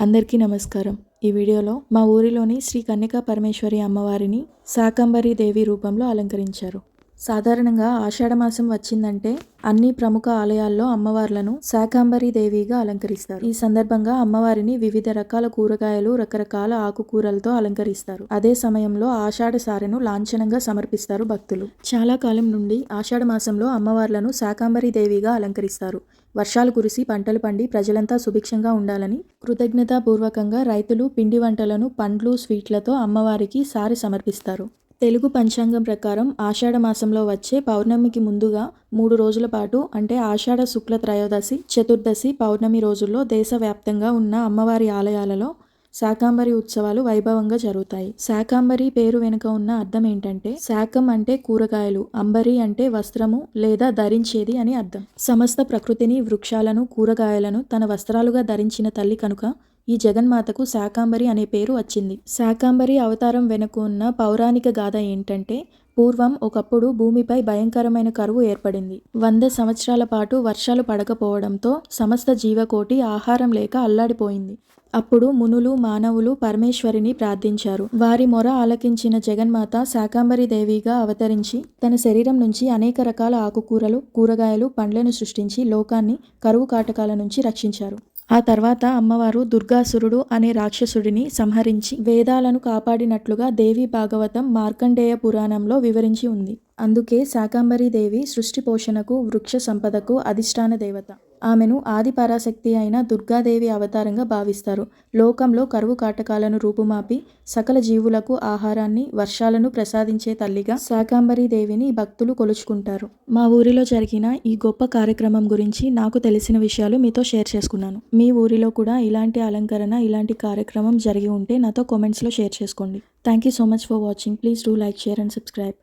అందరికీ నమస్కారం. ఈ వీడియోలో మా ఊరిలోని శ్రీ కన్యకా పరమేశ్వరి అమ్మవారిని శాకంబరీ దేవి రూపంలో అలంకరించారు. సాధారణంగా ఆషాఢమాసం వచ్చిందంటే అన్ని ప్రముఖ ఆలయాల్లో అమ్మవార్లను శాకంబరీ దేవిగా అలంకరిస్తారు. ఈ సందర్భంగా అమ్మవారిని వివిధ రకాల కూరగాయలు, రకరకాల ఆకుకూరలతో అలంకరిస్తారు. అదే సమయంలో ఆషాఢ సారెను లాంఛనంగా సమర్పిస్తారు భక్తులు. చాలా కాలం నుండి ఆషాఢ మాసంలో అమ్మవార్లను శాకంబరీ దేవిగా అలంకరిస్తారు. వర్షాలు కురిసి పంటలు పండి ప్రజలంతా సుభిక్షంగా ఉండాలని కృతజ్ఞతాపూర్వకంగా రైతులు పిండి వంటలను, పండ్లు, స్వీట్లతో అమ్మవారికి సారె సమర్పిస్తారు. తెలుగు పంచాంగం ప్రకారం ఆషాఢ మాసంలో వచ్చే పౌర్ణమికి ముందుగా 3 రోజుల పాటు అంటే ఆషాఢ శుక్ల త్రయోదశి, చతుర్దశి, పౌర్ణమి రోజుల్లో దేశవ్యాప్తంగా ఉన్న అమ్మవారి ఆలయాలలో శాకంబరీ ఉత్సవాలు వైభవంగా జరుగుతాయి. శాకంబరీ పేరు వెనుక ఉన్న అర్థం ఏంటంటే, శాకం అంటే కూరగాయలు, అంబరి అంటే వస్త్రము లేదా ధరించేది అని అర్థం. సమస్త ప్రకృతిని, వృక్షాలను, కూరగాయలను తన వస్త్రాలుగా ధరించిన తల్లి కనుక ఈ జగన్మాతకు శాకంబరి అనే పేరు వచ్చింది. శాకంబరి అవతారం వెనుక ఉన్న పౌరాణిక గాథ ఏంటంటే, పూర్వం ఒకప్పుడు భూమిపై భయంకరమైన కరువు ఏర్పడింది. 100 సంవత్సరాల పాటు వర్షాలు పడకపోవడంతో సమస్త జీవకోటి ఆహారం లేక అల్లాడిపోయింది. అప్పుడు మునులు, మానవులు పరమేశ్వరిని ప్రార్థించారు. వారి మొర ఆలకించిన జగన్మాత శాకంబరీ దేవిగా అవతరించి తన శరీరం నుంచి అనేక రకాల ఆకుకూరలు, కూరగాయలు, పండ్లను సృష్టించి లోకాన్ని కరువు కాటకాల నుంచి రక్షించారు. ఆ తర్వాత అమ్మవారు దుర్గాసురుడు అనే రాక్షసుడిని సంహరించి వేదాలను కాపాడినట్లుగా దేవి భాగవతం మార్కండేయ పురాణంలో వివరించి ఉంది. అందుకే శాకంబరీ దేవి సృష్టి పోషణకు, వృక్ష సంపదకు అధిష్టాన దేవత. ఆమెను ఆది పరాశక్తి అయిన దుర్గాదేవి అవతారంగా భావిస్తారు. లోకంలో కరువు కాటకాలను రూపుమాపి సకల జీవులకు ఆహారాన్ని, వర్షాలను ప్రసాదించే తల్లిగా శాకంబరీ దేవిని భక్తులు కొలుచుకుంటారు. మా ఊరిలో జరిగిన ఈ గొప్ప కార్యక్రమం గురించి నాకు తెలిసిన విషయాలు మీతో షేర్ చేసుకున్నాను. మీ ఊరిలో కూడా ఇలాంటి అలంకరణ, ఇలాంటి కార్యక్రమం జరిగి ఉంటే నాతో కామెంట్స్లో షేర్ చేసుకోండి. Thank you so much for watching. Please do like, share and subscribe.